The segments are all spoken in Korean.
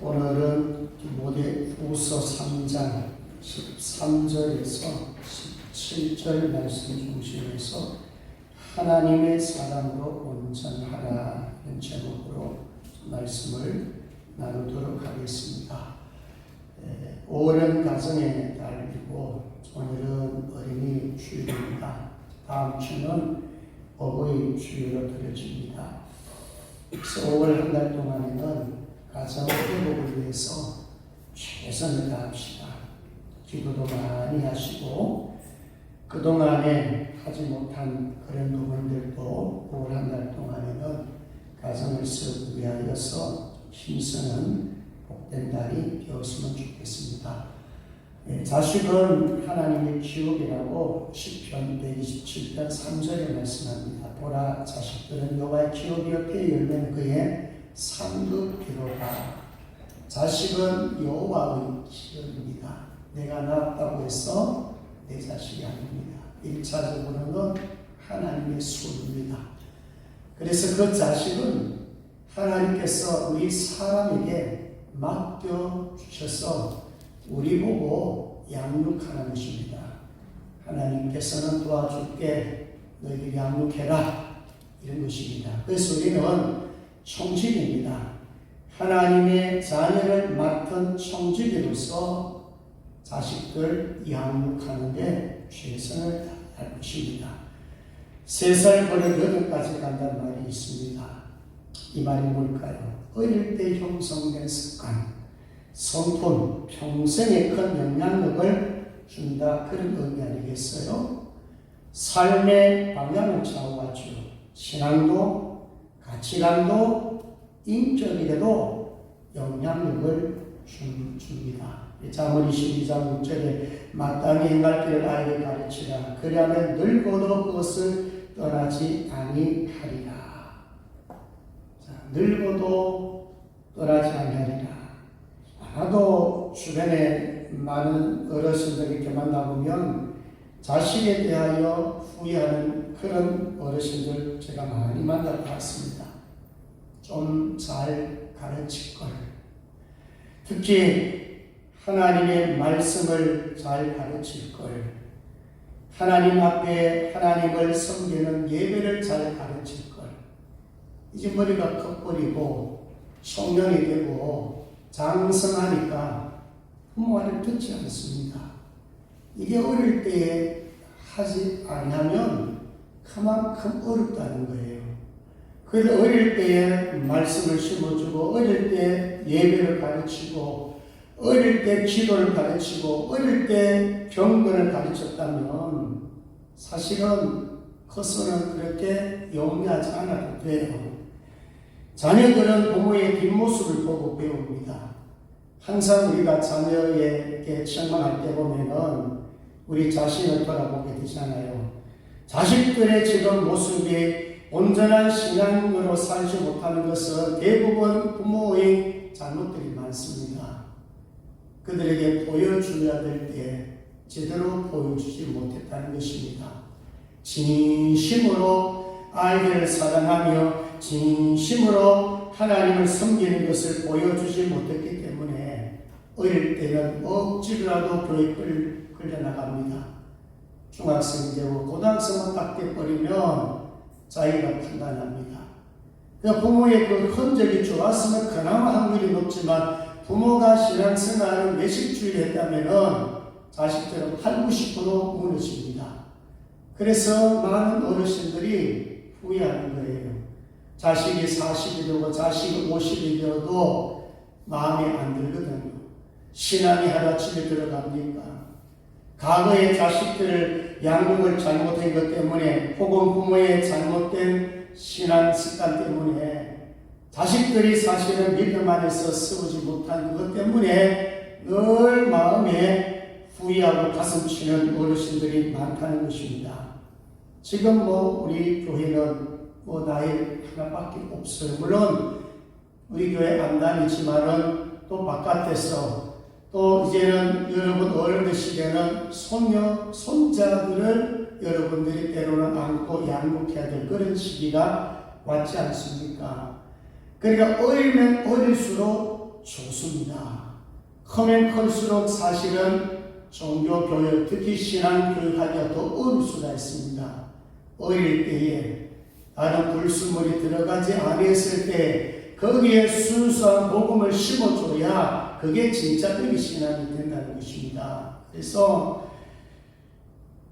오늘은 디모데후서 3장 13절에서 17절 말씀 중심에서 하나님의 사람으로 온전하라 는 제목으로 말씀을 나누도록 하겠습니다. 5월은 가정의 달이고 오늘은 어린이 주일입니다. 다음 주는 어버이 주일로 드려집니다. 그래서 5월 한 달 동안에는 가정 회복을 위해서 최선을 다합시다. 기도도 많이 하시고 그동안에 하지 못한 그런 부분들도 5월 한 달 동안에는 가정을 쓰기 위하여서 힘쓰는 복된 달이 되었으면 좋겠습니다. 자식은 하나님의 기업이라고 시편 127편 3절에 말씀합니다. 보라, 자식들은 여호와의 기업이요 그의 열매는 그의 상급기로다. 자식은 여호와의 기업입니다. 내가 낳았다고 해서 내 자식이 아닙니다. 1차적으로는 하나님의 소유입니다. 그래서 그 자식은 하나님께서 우리 사람에게 맡겨주셔서 우리 보고 양육하는 것입니다. 하나님께서는 도와줄게, 너희들 양육해라, 이런 것입니다. 그래서 우리는 청직입니다. 하나님의 자녀를 맡은 청직으로서 자식들 양육하는 데 최선을 다할 것입니다. 3살 버려 8까지 간다는 말이 있습니다. 이 말이 뭘까요? 어릴 때 형성된 습관, 성품, 평생에 큰 영향력을 준다, 그런 의미 아니겠어요? 삶의 방향을 좌우하죠. 신앙도, 가치관도, 인격에도 영향력을 줍니다. 자문 22장 6절에 마땅히 행할 길을 아이에게 가르치라. 그리하면 늙어도 그것을 떠나지 아니하리라. 늙어도 떠나지 아니하리라. 나도 주변에 많은 어르신들 이렇게 만나보면 자식에 대하여 후회하는 그런 어르신들 제가 많이 만나봤습니다. 좀 잘 가르칠 걸. 특히 하나님의 말씀을 잘 가르칠 걸. 하나님 앞에 하나님을 섬기는 예배를 잘 가르칠 걸. 이제 머리가 커버리고 청년이 되고 장성하니까 부모 말을 듣지 않습니다. 이게 어릴 때에 하지 않으면 그만큼 어렵다는 거예요. 그래서 어릴 때에 말씀을 심어주고, 어릴 때 예배를 가르치고, 어릴 때 기도를 가르치고, 어릴 때 경건을 가르쳤다면 사실은 커서는 그렇게 영리하지 않아도 돼요. 자녀들은 부모의 뒷모습을 보고 배웁니다. 항상 우리가 자녀에게 책망할 때 보면은 우리 자신을 돌아보게 되잖아요. 자식들의 지금 모습이 온전한 신앙으로 살지 못하는 것은 대부분 부모의 잘못들이 많습니다. 그들에게 보여줘야 될 때 제대로 보여주지 못했다는 것입니다. 진심으로 아이들을 사랑하며 진심으로 하나님을 섬기는 것을 보여주지 못했기 때문에 어릴 때는 억지로라도 교육을 끌려나갑니다. 중학생이 되고 고등학생을 딱 돼버리면 자기가 판단합니다. 그러니까 부모의 그 흔적이 좋았으면 그나마 확률이 높지만 부모가 신앙생활을 몇십주일 했다면 자식들은 80~90% 무너집니다. 그래서 많은 어르신들이 후회하는 거예요. 자식이 40이 되고 자식이 50이 되어도 마음에 안 들거든요. 신앙이 하나쯤에 들어갑니까? 과거의 자식들을 양육을 잘못한 것 때문에 혹은 부모의 잘못된 신앙 습관 때문에 자식들이 사실은 믿음 안에서 세우지 못한 것 때문에 늘 마음에 후회하고 가슴 치는 어르신들이 많다는 것입니다. 지금 우리 교회는 나이 하나밖에 없어요. 물론 우리 교회 안 다니지만은 또 바깥에서 또 이제는 여러분 어른들 시대는 손녀, 손자들을 여러분들이 때로는 안고 양육해야 될 그런 시기가 왔지 않습니까? 그러니까 어리면 어릴수록 좋습니다. 크면 클수록 사실은 종교교육, 특히 신앙교육하기가 더 어려울 수가 있습니다. 어릴 때에 다른 불순물이 들어가지 않았을 때 거기에 순수한 복음을 심어줘야 그게 진짜 우리 신앙이 된다는 것입니다. 그래서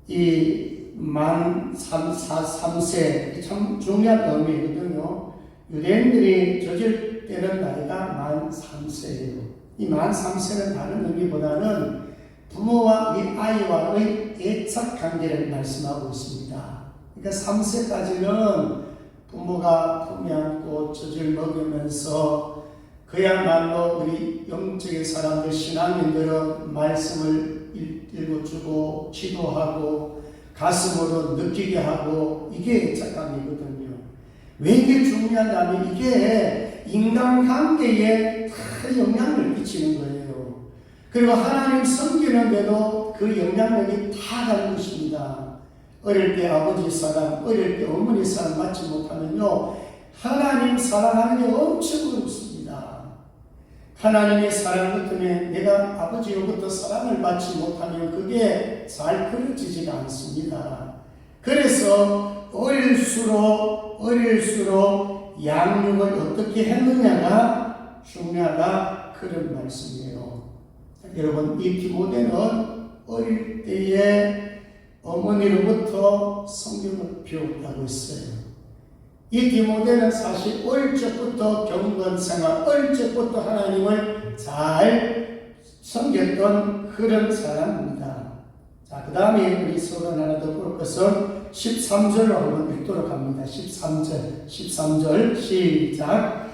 이 만 3세 참 중요한 의미거든요. 유대인들이 저질 때는 나이가 만 3세예요. 이 만 3세는 다른 의미보다는 부모와 이 아이와의 애착 관계를 말씀하고 있습니다. 그러니까 3세까지는 부모가 품에 안고 젖을 먹으면서 그야말로 우리 영적인 사람들, 신앙인들은 말씀을 읽어주고 기도하고 가슴으로 느끼게 하고 이게 애착감이거든요. 왜 이게 중요하냐면 이게 인간관계에 다 영향을 끼치는 거예요. 그리고 하나님 섬기는데도 그 영향력이 다 다른 것입니다. 어릴 때 아버지 사랑, 어릴 때 어머니 사랑 받지 못하면요 하나님 사랑하는 게 엄청 어렵습니다. 하나님의 사랑 같으면 내가 아버지로부터 사랑을 받지 못하면 그게 잘 그려지지가 않습니다. 그래서 어릴수록 양육을 어떻게 했느냐가 중요하다 그런 말씀이에요. 여러분 이 디모데는 어릴 때에 어머니로부터 성경을 배웠다고 했어요. 이 디모데는 사실 어릴 적부터 경건생활, 어릴 적부터 하나님을 잘 섬겼던 그런 사람입니다. 자, 그 다음에 우리 서론 하나 더 볼 것은 13절로 한번 읽도록 합니다. 13절 시작.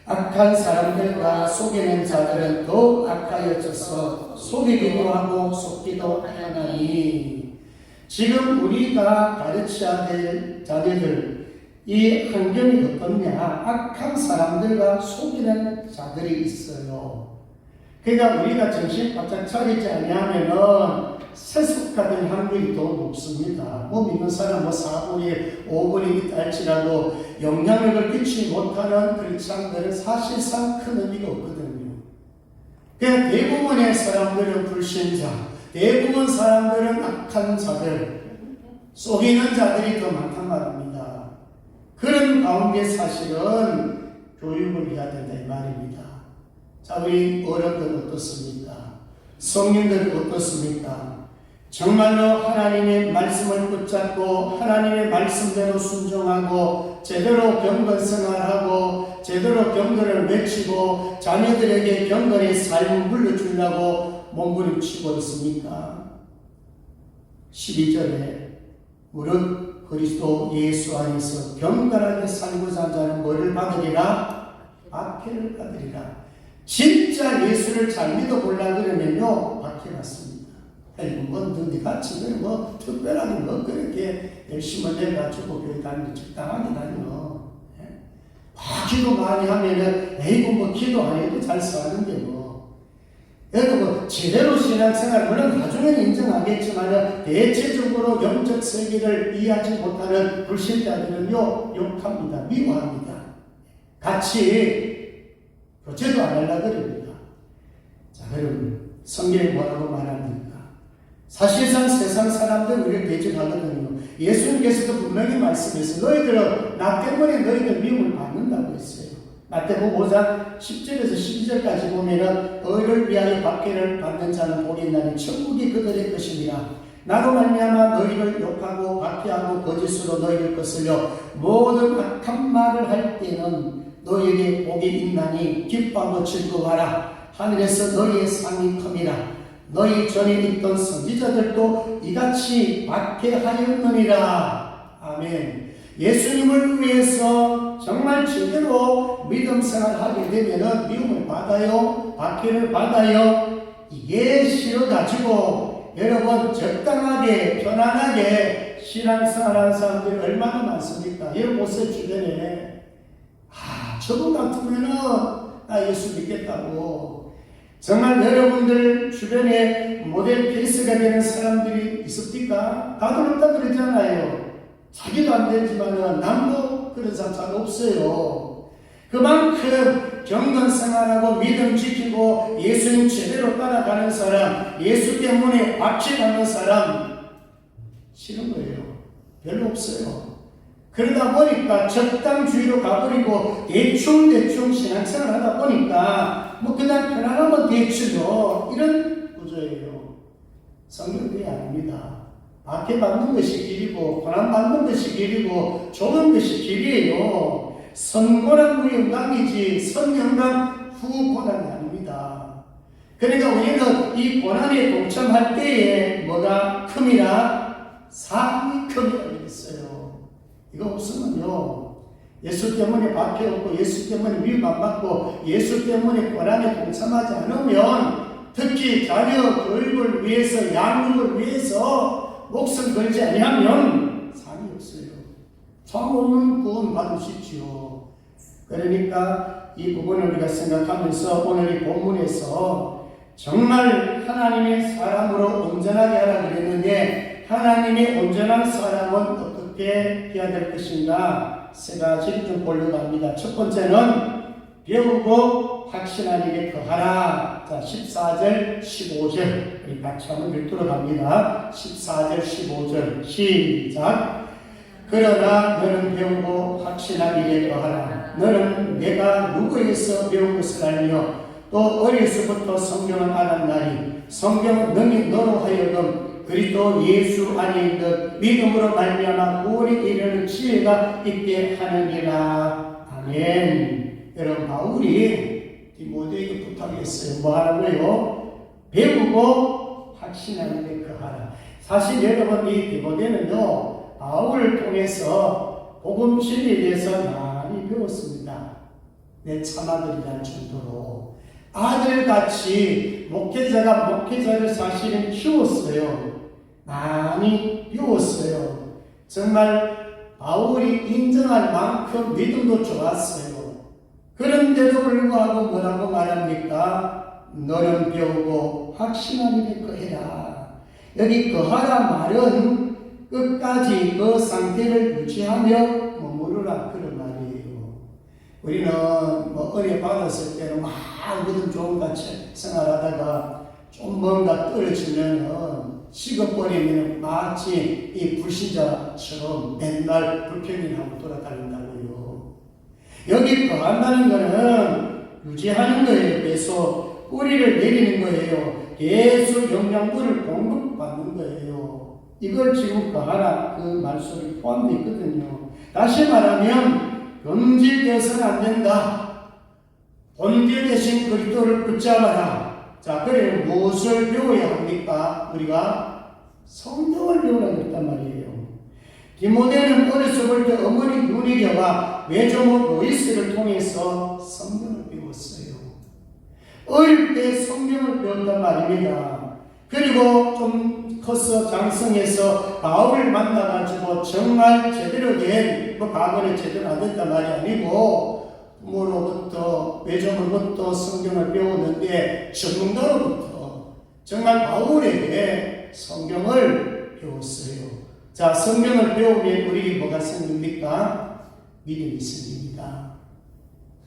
악한 사람들과 속이는 자들은 더욱 악하여져서 속이기도 하고 속기도 하나니 지금 우리가 가르쳐야 될 자녀들 이 환경이 어떻냐? 악한 사람들과 속이는 자들이 있어요. 그러니까 우리가 정신 바짝 차리지 않으면은 세속화된 확률이 더 높습니다. 믿는 사람 4분이 5분이 있다 할지라도 영향력을 끼치지 못하는 크리스찬들은 사실상 큰 의미가 없거든요. 그러니까 대부분의 사람들은 불신자, 대부분 사람들은 악한 자들, 속이는 자들이 더 많단 말입니다. 그런 가운데 사실은 교육을 해야 된다 이 말입니다. 자, 우리 어른들은 어떻습니까? 성인들은 어떻습니까? 정말로 하나님의 말씀을 붙잡고 하나님의 말씀대로 순종하고 제대로 경건생활하고 제대로 경건을 외치고 자녀들에게 경건의 삶을 물려주려고 몸부림치고 있습니까? 12절에 무릇 그리스도 예수 안에서 경건하게 살고자 하는 자는 뭐를 받으리라? 박해를 받으리라. 진짜 예수를 잘 믿어보려고 그러면요 박해 받습니다. 누군지 같이 특별하게 그렇게 열심히 내가지고 교회 다니고 적당하게 다녀. 기도 많이 하면은 기도 안 해도 잘 사는데 여러분 제대로 신앙생활 물론 나중에는 인정하겠지만 대체적으로 영적 세계를 이해하지 못하는 불신자들은요 욕합니다. 미워합니다. 같이 교제도 안 하려고 그럽니다. 자, 여러분 성경이 뭐라고 말합니까? 사실상 세상 사람들 우리를 대적하거든요. 예수님께서도 분명히 말씀해서 너희들은 나 때문에 너희들 미움을 받는다고 했어요. 마태복음 5장 10절에서 12절까지 보면은 너희를 위하여 박해를 받는 자는 복이 있나니 천국이 그들의 것이니라. 나로 말미암아 너희를 욕하고 박해하고 거짓으로 너희를 거슬려 모든 악한 말을 할 때는 너희에게 복이 있나니 기뻐하고 즐거워하라. 하늘에서 너희의 상이 큼이라. 너희 전에 있던 선지자들도 이같이 박해하였느니라. 아멘. 예수님을 위해서 정말 제대로 믿음 생활하게 되면은 미움을 받아요, 박해를 받아요. 이게 싫어가지고 여러분 적당하게 편안하게 신앙생활하는 사람들이 얼마나 많습니까? 여러분 보세요 주변에 저분 같으면은 나 예수 믿겠다고. 정말 여러분들 주변에 모델 케이스가 되는 사람들이 있습니까? 다들 없다 그러잖아요. 자기도 안 되지만 남도 그런 사람 잘 없어요. 그만큼 경건 생활하고 믿음 지키고 예수님 제대로 따라가는 사람, 예수 때문에 박치가는 사람 싫은 거예요. 별로 없어요. 그러다 보니까 적당주의로 가버리고 대충 신앙생활 하다 보니까 뭐 그냥 편안하면 됐지요. 이런 구조예요. 성경 그게 아닙니다. 박해받는 것이 길이고 고난받는 것이 길이고 좋은 것이 길이에요. 선고난 후 영광이지 선영광 후 고난이 아닙니다. 그러니까 우리는 이 고난에 동참할 때에 뭐가 큼이라 삶이 큼이라 그랬어요. 이거 없으면요 예수 때문에 박해없고 예수 때문에 위협 안 받고 예수 때문에 고난에 동참하지 않으면 특히 자녀 교육을 위해서 양육을 위해서 목숨 걸지 아니하면 삶이 없어요. 참으면 구원 받으십시오. 그러니까 이 부분을 우리가 생각하면서 오늘 이 본문에서 정말 하나님의 사람으로 온전하게 하라 그랬는데 하나님의 온전한 사람은 어떻게 해야 될 것인가 세 가지를 좀 보려고 합니다. 첫 번째는 배우고 확신한 일에 거하라. 자, 14절, 15절. 우리 같이 한번 읽도록 합니다. 14절, 15절. 시작. 그러나 너는 배우고 확신한 일에 거하라. 너는 내가 누구에게서 배운 것을 알며 또 어려서부터 성경을 알았나니 성경은 능히 너로 하여금 그리스도 예수 안에 있는 믿음으로 말미암아 구원에 이르는 지혜가 있게 하느니라. 아멘. 여러분 바울이 디모데에게 부탁했어요. 뭐 하라고요? 배우고 확신하는 데 거하라. 사실 여러분 이 디모데는요 바울을 통해서 복음 진리에 대해서 많이 배웠습니다. 내 참아들이라는 정도로 아들같이 목회자가 목회자를 사실은 키웠어요. 많이 배웠어요. 정말 바울이 인정할 만큼 믿음도 좋았어요. 그런데도 불구하고 뭐라고 말합니까? 너는 배우고 확신한 일에 거해라. 여기 거하라 말은 끝까지 그 상태를 유지하며 머무르라 그런 말이에요. 우리는 뭐 은혜 받았을 때는 막 믿음 좋은 같이 생활하다가 좀 뭔가 떨어지면 식어버리면 마치 이 불신자처럼 맨날 불평이하고 돌아다닌다고요. 여기 거한다는 것은 유지하는 거예요. 계속 뿌리를 내리는 거예요. 계속 영양분을 공급받는 거예요. 이걸 지금 거하라 그 말씀이 포함되어 있거든요. 다시 말하면 금지되어서는 안 된다. 본질 대신 그리스도를 붙잡아라. 자, 그래 무엇을 배워야 합니까? 우리가 성경을 배우라 그랬단 말이에요. 디모데는 어려서부터 어머니 누리녀와 외조모 로이스를 통해서 성경을 배웠어요. 어릴 때 성경을 배웠단 말입니다. 그리고 좀 커서 장성해서 바울을 만나가지고 정말 제대로 된 뭐 과거는 제대로 안 됐단 말이 아니고 부모로부터 외조모로부터 성경을 배웠는데 전문가로부터 정말 바울에게 성경을 배웠어요. 자, 성경을 배우면 우리에게 뭐가 생깁니까? 믿음이 생깁니다.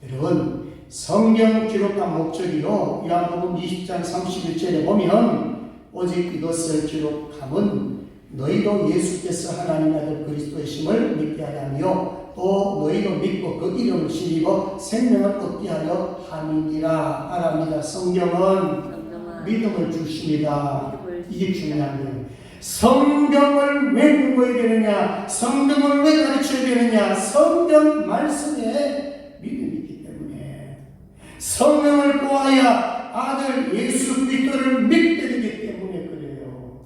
여러분, 성경 기록한 목적이요. 요한복음 20장 31절에 보면 오직 이것을 기록함은 너희도 예수께서 하나님 아들 그리스도의 심을 믿게 하려며 또 너희도 믿고 그 이름을 신이고 생명을 얻게 하려 함이니라. 알합니다. 성경은 믿음을 주십니다. 이게 중요한 거예요. 성경을 왜 공부해야 되느냐? 성경을 왜 가르쳐야 되느냐? 성경 말씀에 믿음이 있기 때문에 성경을 보아야 아들 예수 그리스도를 믿게 되기 때문에 그래요.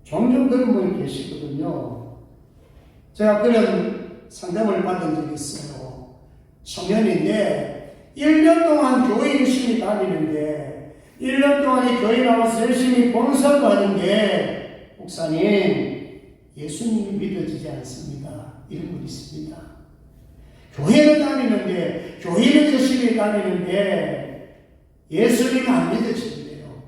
종종 그런 분이 계시거든요. 제가 그런 상담을 받은 적이 있어요. 청년인데 1년 동안 교회 열심히 다니는데 1년 동안 이 교회 나와서 열심히 봉사도 하는데 목사님 예수님이 믿어지지 않습니다. 이런 분이 있습니다. 교회는 다니는데 교회는 열심히 다니는데 예수님은 안 믿어지는데요.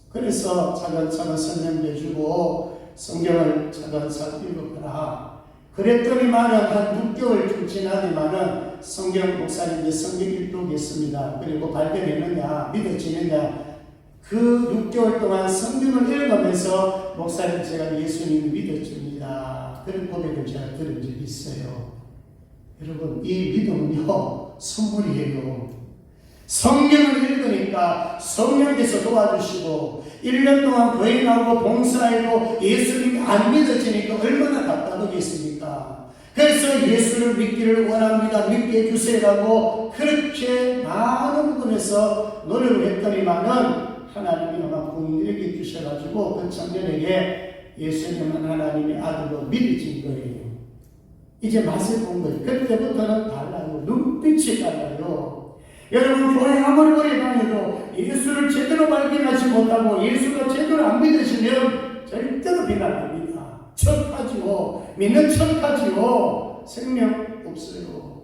그래서 차근차근 설명해주고 성경을 차근차근 읽어보라. 그랬더니만은 한 6개월 좀 지나더니만은 성경 목사님들 성경 읽도겠습니다. 그리고 발견했느냐, 믿어지느냐. 그 6개월 동안 성경을 읽으면서 목사님 제가 예수님을 믿어줍니다. 그런 고백을 제가 들은 적이 있어요. 여러분, 이 믿음은요, 선물이에요. 성경을 읽으니까 성령께서 도와주시고 1년 동안 교회나오고 봉사해도 예수님이 안 믿어지니까 얼마나 답답하겠습니까? 그래서 예수를 믿기를 원합니다. 믿게 해주세요라고 그렇게 많은 부분에서 노력을 했더니만은 하나님이 아마 분명히 주셔가지고 그 청년에게 예수님은 하나님의 아들로 믿어진 거예요. 이제 맛을 본 거예요. 그때부터는 달라요. 눈빛이 달라요. 여러분, 교회 아무리 오래 다녀도 예수를 제대로 발견하지 못하고 예수가 제대로 안 믿으시면 절대로 비난합니다. 척하지요. 믿는 척하지요. 생명 없어요.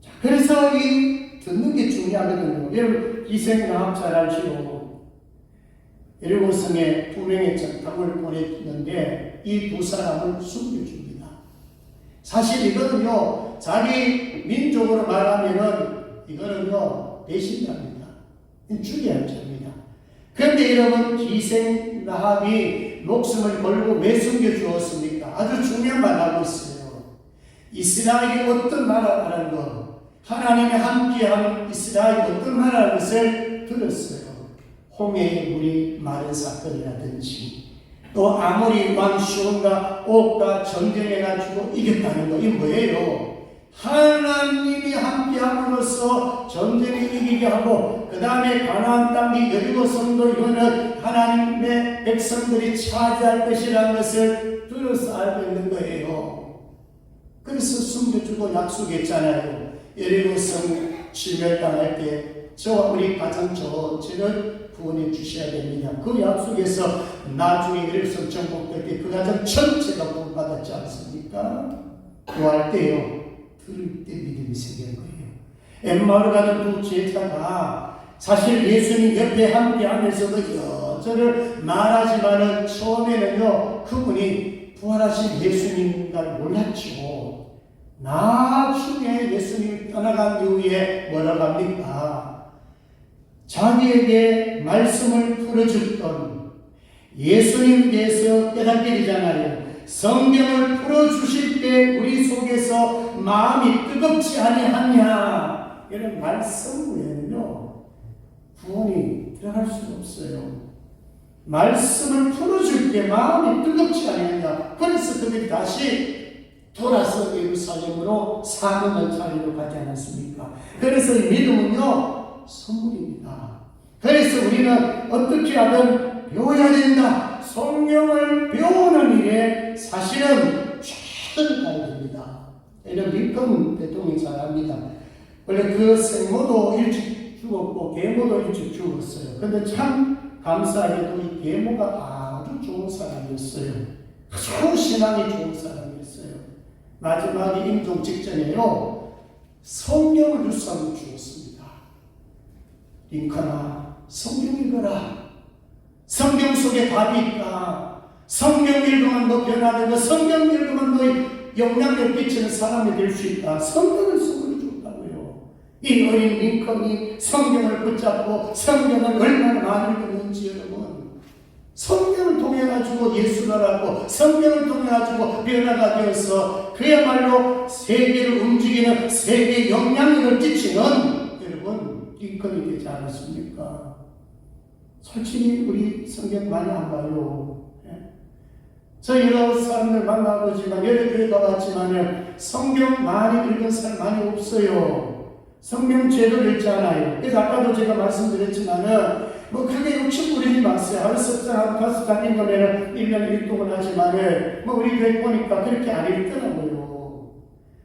자, 그래서 이 듣는 게 중요하거든요. 여러분, 희생나합 잘 알지요. 7성에 2명의 적당을 보냈는데 이 2사람을 숨겨줍니다. 사실 이거는요, 자기 민족으로 말하면은 이거는요, 배신자입니다. 죽여야 할 죄입니다. 그런데 여러분, 희생나합이 목숨을 걸고 왜 숨겨주었습니까? 아주 중요한 말 하고 있어요. 이스라엘이 어떤 나라라는 것, 하나님이 함께하는 이스라엘이 어떤 나라라는 것을 들었어요. 홍해의 물이 마른 사건이라든지 또 아모리 왕 시온과 옥과 전쟁해가지고 이겼다는 거, 이게 뭐예요? 하나님이 함께함으로써 전쟁에 이기게 하고 그 다음에 가나안 땅이 여리고 성도 이거는 하나님의 백성들이 차지할 것이라는 것을 들어서 알고 있는 거예요. 그래서 숨겨주고 약속했잖아요. 여리고 성 침멸당할 때 저와 우리 가정 전체를 구원해 주셔야 됩니다. 그 약속에서 나중에 여리고 정복될 때 그 가정 전체가 구원받았지 않습니까? 구할 때요, 들을 때 믿음이 생긴 거예요. 엠마오로 가는 두 제자가 사실 예수님 옆에 함께하면서도 여전을 말하지만은 처음에는요, 그분이 부활하신 예수님인 걸 몰랐죠. 나중에 예수님이 떠나간 이후에 뭐라고 합니까? 자기에게 말씀을 풀어줬던 예수님에 대해서 깨닫게 되잖아요. 성경을 풀어주실 때 우리 속에서 마음이 뜨겁지 아니하냐, 이런 말씀 외에는요 구원이 들어갈 수가 없어요. 말씀을 풀어줄 때 마음이 뜨겁지 아니하냐. 그래서 그들이 다시 돌아서 예루살렘으로 사명을 차리러 가지 않았습니까? 그래서 이 믿음은요, 선물입니다. 그래서 우리는 어떻게 하든 배워야 된다. 성경을 배우는 일에 사실은 최선을 다해야 됩니다. 이런 링컨 대통령이 잘합니다. 원래 그 생모도 일찍 죽었고 계모도 일찍 죽었어요. 근데 참 감사하게도 이 계모가 아주 좋은 사람이었어요. 아주 신앙이 좋은 사람이었어요. 마지막에 임종 직전에요, 성경을 유산으로 주었습니다. 링컨아, 성경 읽어라. 성경 속에 답이 있다. 성경 읽으면 너 변화되고 성경 읽으면 너의 영향력 끼치는 사람이 될 수 있다. 성경을 선물로 줬다고요. 이 어린 링컨이 성경을 붙잡고 성경을 얼마나 많이 읽었는지 여러분, 성경을 통해 가지고 예수를 알았고 성경을 통해 가지고 변화가 되어서 그야말로 세계를 움직이는 세계에 영향력을 끼치는 여러분 링컨이 되지 않았습니까? 솔직히 우리 성경 많이 안 봐요. 저 여러 사람들 만나보지만 여러 교회 가봤지만 성경 많이 읽은 사람 많이 없어요. 성경 제대로 읽지 않아요. 그래서 아까도 제가 말씀드렸지만은 뭐 크게 욕심 부리지 마세요. 하루 석장, 5장 읽으면 1년 1동을 하지만은 뭐 우리 교회 보니까 그렇게 안 읽더라고요.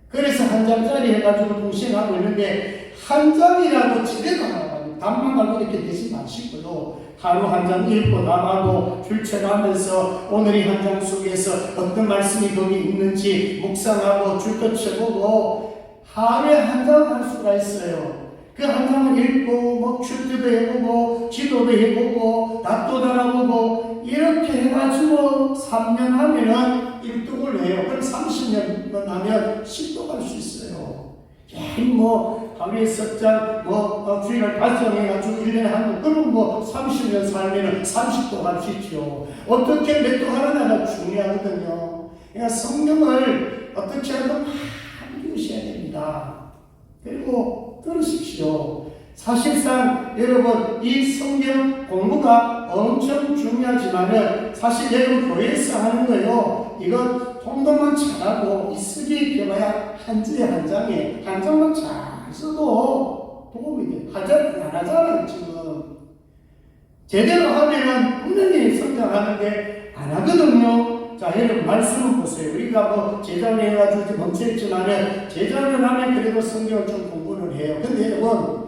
그래서 한 장짜리 해가지고 동시행하고 있는데 한 장이라도 제대로 하라고 답만 가고 이렇게 되지 마시고요. 하루 한 장 읽고 나가고 출첵하면서 오늘 이 한 장 속에서 어떤 말씀이 거기 있는지 묵상하고 줄것 쳐보고 하루에 한 장 할 수가 있어요. 그 한 장을 읽고 뭐 큐티도 해보고 기도도 해보고 답도 달아보고 이렇게 해가지고 3년 하면은 1등을 해요. 그럼 30년 하면 10도 갈 수 있어요. 괜히 하루에 석장, 주일을 달성해가지고 1년에 한번, 그럼 30년 살면 30도 갈 수 있죠. 어떻게 몇 도 하느냐가 중요하거든요. 그러니까 성경을 어떻게 하든 많이 읽으셔야 됩니다. 그리고 들으십시오. 사실상 여러분 이 성경 공부가 엄청 중요하지만은 사실 여러분 교회에서 하는 거요. 이거 통독만 잘하고 이 쓰기 배워야 한 줄에 한 장에 한 장만 잘 써도 도움이 돼. 하자는 안 하잖아요 지금. 제대로 하면은 분명히 성장하는데 안 하거든요. 자, 여러분 말씀을 보세요. 우리가 제자를 해가지고 멈춰있지만은 제자를 하면 그래도 성경을 좀 공부를 해요. 근데 여러분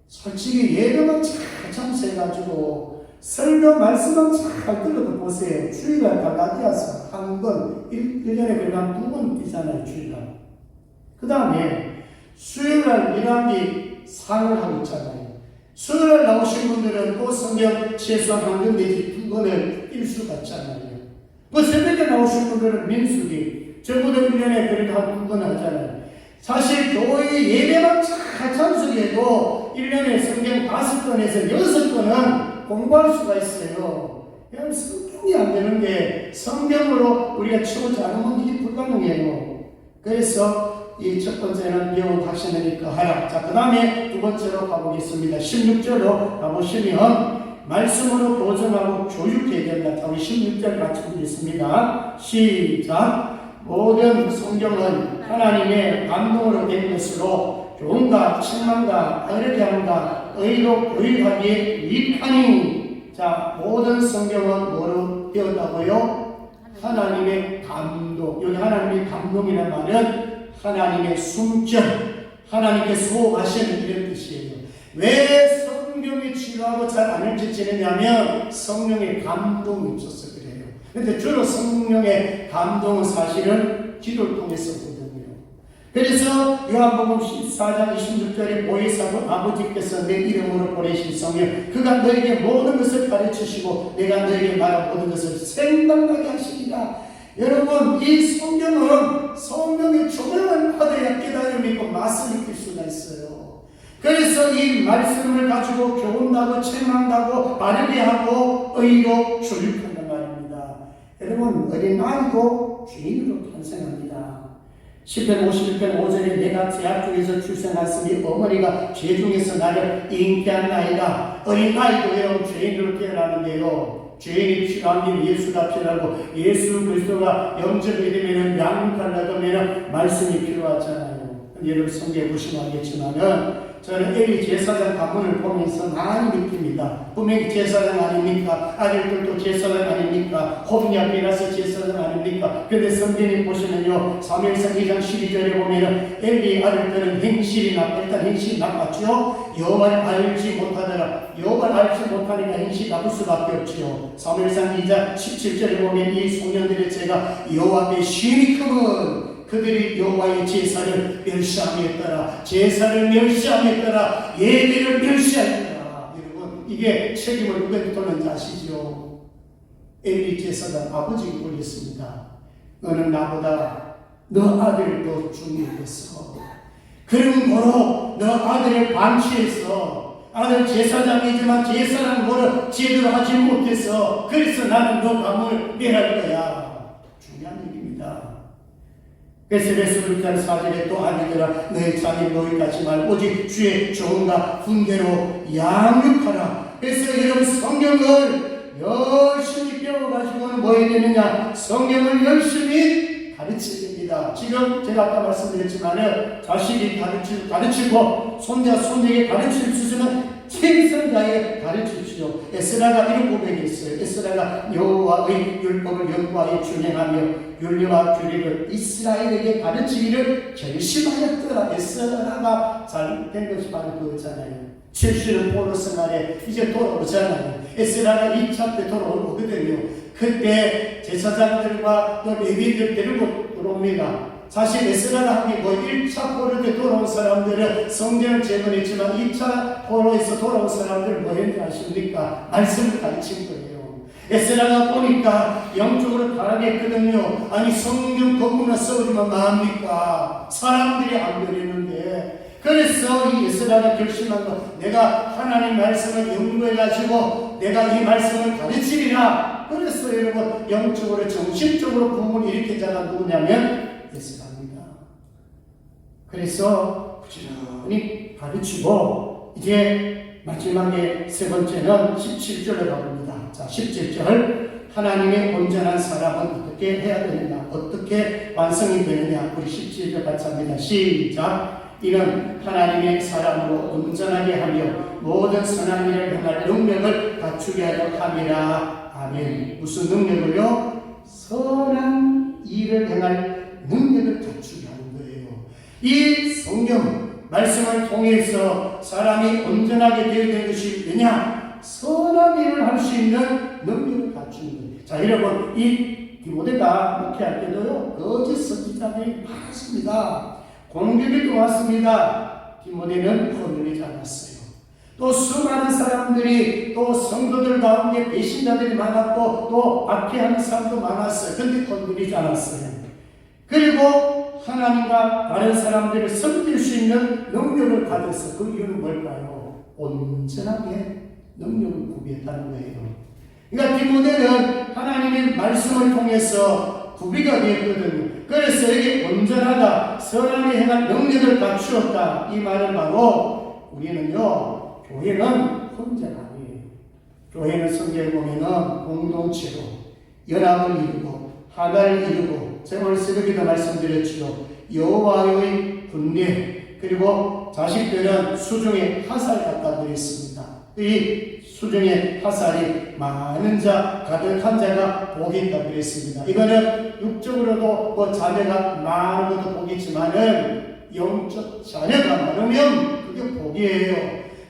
솔직히 예배만 잘 참석해가지고 설교 말씀만 잘 들어도 보세요. 주일날 갈라디아서 한 번, 1년에 그냥 2번 뛰잖아요, 주일날. 그 다음에 수요일날 1학기 상을 하고 있잖아요. 수요일날 나오신 분들은 또 성경 최소한 한 번 내지 2번을 뛸 수가 있잖아요. 새벽에 나오신 분들은 민수기, 저보다 1년에 그래도 한 2번 하잖아요. 사실 교회 예배만 잘 참석해도 1년에 성경 5권에서 6권은 공부할 수가 있어요. 그냥 성경이 안 되는데 성경으로 우리가 채우지 않으면 이게 불가능해요. 그래서 이 첫 번째는 배우 하시니까 하라. 자, 그 다음에 두 번째로 가보겠습니다. 16절로 가보시면 말씀으로 교정하고 교육해야 된다. 우리 16절 같이 보겠습니다. 시작. 모든 성경은 하나님의 감동으로 된 것으로 교훈과 책망과 어렵게 함과 의로 교육하기에 유익하니. 자, 모든 성경은 뭐로 되었다고요? 하나님의 감동. 여기 하나님의 감동이라는 말은 하나님의 숨결, 하나님께 소하시는 이런 뜻이에요. 왜 성경이 지루하고 잘 안 읽혀지느냐면 성령의 감동이 없어서 그래요. 근데 주로 성령의 감동은 사실은 기도를 통해서 거든요. 그래서 요한복음 14장 26절에 보혜사도 아버지께서 내 이름으로 보내신 성령 그가 너에게 모든 것을 가르치시고 내가 너에게 말한 모든 것을 생각나게 하시리라. 여러분 이 성경은 성령의 조명을 받아야 깨달음이 있고 맛을 느낄 수가 있어요. 그래서 이 말씀을 가지고 교훈하고 책망하고 바르게 하고 의로 교육한단 말입니다. 여러분 어린아이도 죄인으로 탄생합니다. 10편 51편 5절에 내가 제약 중에서 출생했으니 어머니가 죄 중에서 나를 잉태한 나이다. 어린아이도 여러분 죄인으로 태어나는데요. 죄인이 필요한 게 예수가 필요하고 예수 그리스도가 영접이 되면 양육하려고 하면 말씀이 필요하잖아요. 여러분 성경에 보시면 알겠지만은 저는 엘리 제사장 가문을 보면서 많이 느낍니다. 분명히 제사장 아닙니까? 아들들도 제사장 아닙니까? 홈리아 베라스 제사장 아닙니까? 근데 성경에 보시면요 사무엘상 2장 12절에 보면은 엘리 아들들은 행실이 일단 행실이 나빴죠. 여호와를 알지 못하더라. 여호와를 알지 못하니까 행실이 나쁠 수밖에 없지요. 사무엘상 2장 17절에 보면 이 소년들의 죄가 여호와 앞에 심히 크면 그들이 여호와의 제사를 멸시하였더라. 제사를 멸시하였더라. 예배를 멸시하였더라. 여러분 이게 책임을 누구한테 돌는지 아시죠? 엘리 제사장 아버지가 돌렸습니다. 너는 나보다 너 아들도 중요했어. 그런 거로 너 아들을 방치해서 아들 제사장이지만 제사라는 거를 제대로 하지 못해서 그래서 나는 너 가문을 멸할 거야. 중요한 얘기입니다. 그래서 레스루탄 4절에 또 아니더라 너희 자기 노릇하지 말고 오직 주의 종과 훈계로 양육하라. 그래서 여러분 성경을 열심히 배워가지고는 뭐 해야 되느냐? 성경을 열심히 가르쳐야 됩니다. 지금 제가 아까 말씀드렸지만 자식이 가르치고 손자 손녀에게 가르칠 수 있으면 최선을 다해 가르치십시오. 에스라가 이런 고백이 있어요. 에스라가 여호와의 율법을 연구하여 준행하며 윤리와 규례를 이스라엘에게 가르치기를 결심하였더라. 에스라가 잘 된 것이 바로 그거잖아요. 70년 포로스 날에 이제 돌아오잖아요. 에스라가 2차 때 돌아오거든요. 그때 제사장들과 또 레위인들 데리고 돌아옵니다. 사실 에스라가 한 게 1차 포로 때 돌아온 사람들은 성경을 제거했지만 2차 포로에서 돌아온 사람들은 뭐 했는지 아십니까? 말씀을 가르친 거예요. 에스라가 보니까 영적으로 바라겠거든요. 아니 성경 거꾸나 써오지만 마합니까? 사람들이 안 변했는데. 그래서 이 에스라가 결심한 거, 내가 하나님 말씀을 연구해가지고 내가 이 말씀을 가르치리라. 그래서 여러분 영적으로 정신적으로 부흥을 일으킨 자가 누구냐면 에스라입니다. 그래서 부지런히 가르치고 이제 마지막에 세 번째는 17절에 가봅니다. 자, 17절. 하나님의 온전한 사람은 어떻게 해야 되느냐, 어떻게 완성이 되느냐. 우리 17절 같이 합니다. 시작. 이는 하나님의 사람으로 온전하게 하며 모든 선한 일을 행할 능력을 갖추게 하려 함이라. 아멘. 무슨 능력을요? 선한 일을 행할 능력을 갖추게 하는 거예요. 이 성경 말씀을 통해서 사람이 온전하게 되어야 되는 것이 뭐냐? 선한 일을 할 수 있는 능력을 갖추는 거예요. 자, 여러분, 이 디모데가 목회할 때도요, 거짓 선지자들이 많았습니다. 공격이 왔습니다. 디모데는 흔들리지 않았어요. 또 수많은 사람들이, 또 성도들 가운데 배신자들이 많았고, 또 악해하는 사람도 많았어요. 근데 흔들리지 않았어요. 그리고 하나님과 다른 사람들을 섬길 수 있는 능력을 가졌어. 그 이유는 뭘까요? 온전하게 능력을 구비했다는 거예요. 그러니까 디모데는 하나님의 말씀을 통해서 구비가 되었거든요. 그래서 여기 온전하다, 선하게 행할 능력을 갖추었다. 이 말은 바로 우리는요, 교회는 혼자가 아니에요. 교회는 성경에 보면은 공동체로 연합을 이루고 하나를 이루고, 제가 오늘 새벽에도 말씀드렸지요. 여호와의 군대, 그리고 자식들은 수중에 화살 갖다 드렸습니다. 이 수중에 화살이 많은 자, 가득한 자가 복이 있다 그랬습니다. 이거는 육적으로도 뭐 자녀가 많은 것도 복이지만은 영적 자녀가 많으면 그게 복이에요.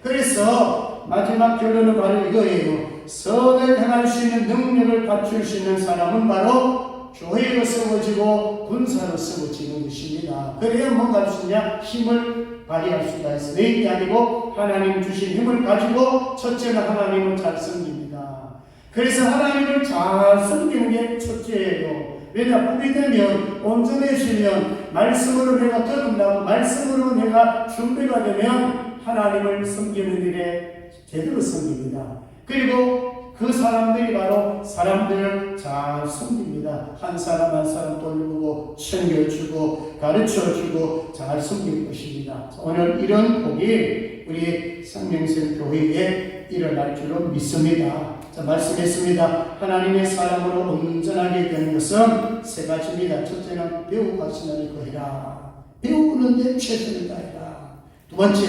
그래서 마지막 결론은 바로 이거예요. 선을 행할 수 있는 능력을 갖출 수 있는 사람은 바로 교회로 세워지고 군사로 세워지는 것입니다. 그래야 뭔가 할 수 있냐? 힘을 발휘할 수가 있어요. 내 힘이 아니고 하나님 주신 힘을 가지고 첫째는 하나님을 잘 섬깁니다. 그래서 하나님을 잘 섬기는 게 첫째예요. 왜냐? 뿌리 되면, 온전해지면, 말씀으로 내가 거듭나고 말씀으로 내가 준비가 되면 하나님을 섬기는 일에 제대로 섬깁니다. 그리고 그 사람들이 바로 사람들을 잘 섬깁니다. 한 사람 한 사람 돌보고 챙겨주고 가르쳐주고 잘 섬길 것입니다. 오늘 이런 복이 우리 생명샘 교회에 일어날 줄로 믿습니다. 자, 말씀했습니다. 하나님의 사람으로 온전하게 되는 것은 세 가지입니다. 첫째는 배우가시는 거해라. 배우는데 최선을 다해라. 두 번째,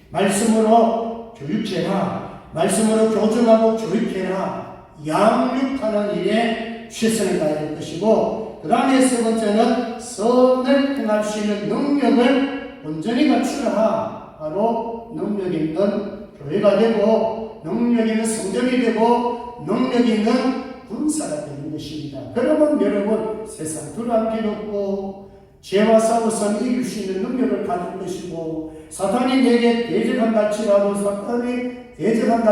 말씀으로 교육해라. 말씀으로 교정하고 교육해라. 양육하는 일에 최선을 다해야 할 것이고, 그 다음에 세 번째는 선을 행할 수 있는 능력을 온전히 갖추라. 바로 능력 있는 교회가 되고, 능력 있는 성전이 되고, 능력 있는 군사가 되는 것입니다. 그러면 여러분, 세상 두려울 필요 없고, 죄와 싸워서 이길 수 있는 능력을 가질 것이고, 사탄이 내게 대적한다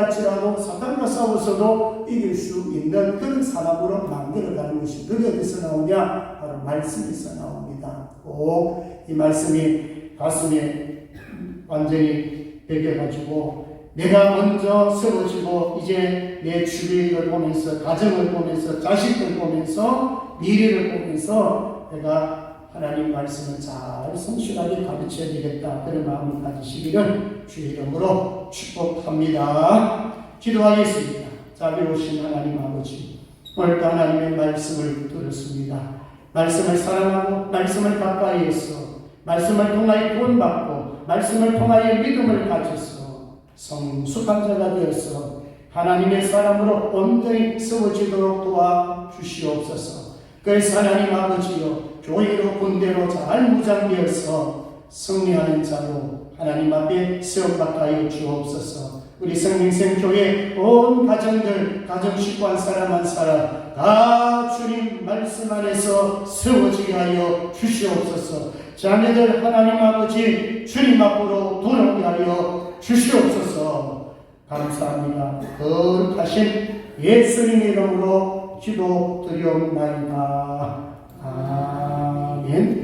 할지라도, 사탄과 싸워서도 이길 수 있는 그런 사람으로 만들어가는 것이, 그게 어디서 나오냐? 바로 말씀에서 나옵니다. 꼭 이 말씀이 가슴에 완전히 배겨가지고, 내가 먼저 세워지고 이제 내 주변을 보면서, 가정을 보면서, 자식들 보면서, 미래를 보면서 내가 하나님 말씀을 잘 성실하게 가르쳐야 되겠다, 그런 마음을 가지시기를 주의 이름으로 축복합니다. 기도하겠습니다. 자비로우신 하나님 아버지, 오늘도 하나님의 말씀을 들었습니다. 말씀을 사랑하고 말씀을 가까이에서 말씀을 통하여 구원받고 말씀을 통하여 믿음을 가져서 성숙한 자가 되어서 하나님의 사람으로 온전히 세워지도록 도와주시옵소서. 그래서 하나님 아버지여, 교회로 군대로 잘 무장되어서 승리하는 자로 하나님 앞에 세움받게 주옵소서. 우리 생명샘 교회 온 가정들, 가정 식구 한 사람 한 사람 다 주님 말씀 안에서 세워지게 하여 주시옵소서. 자녀들 하나님 아버지 주님 앞으로 돌아오게 하여 주시옵소서. 감사합니다. 거룩하신 예수님의 이름으로 기도드리옵나이다. 아멘.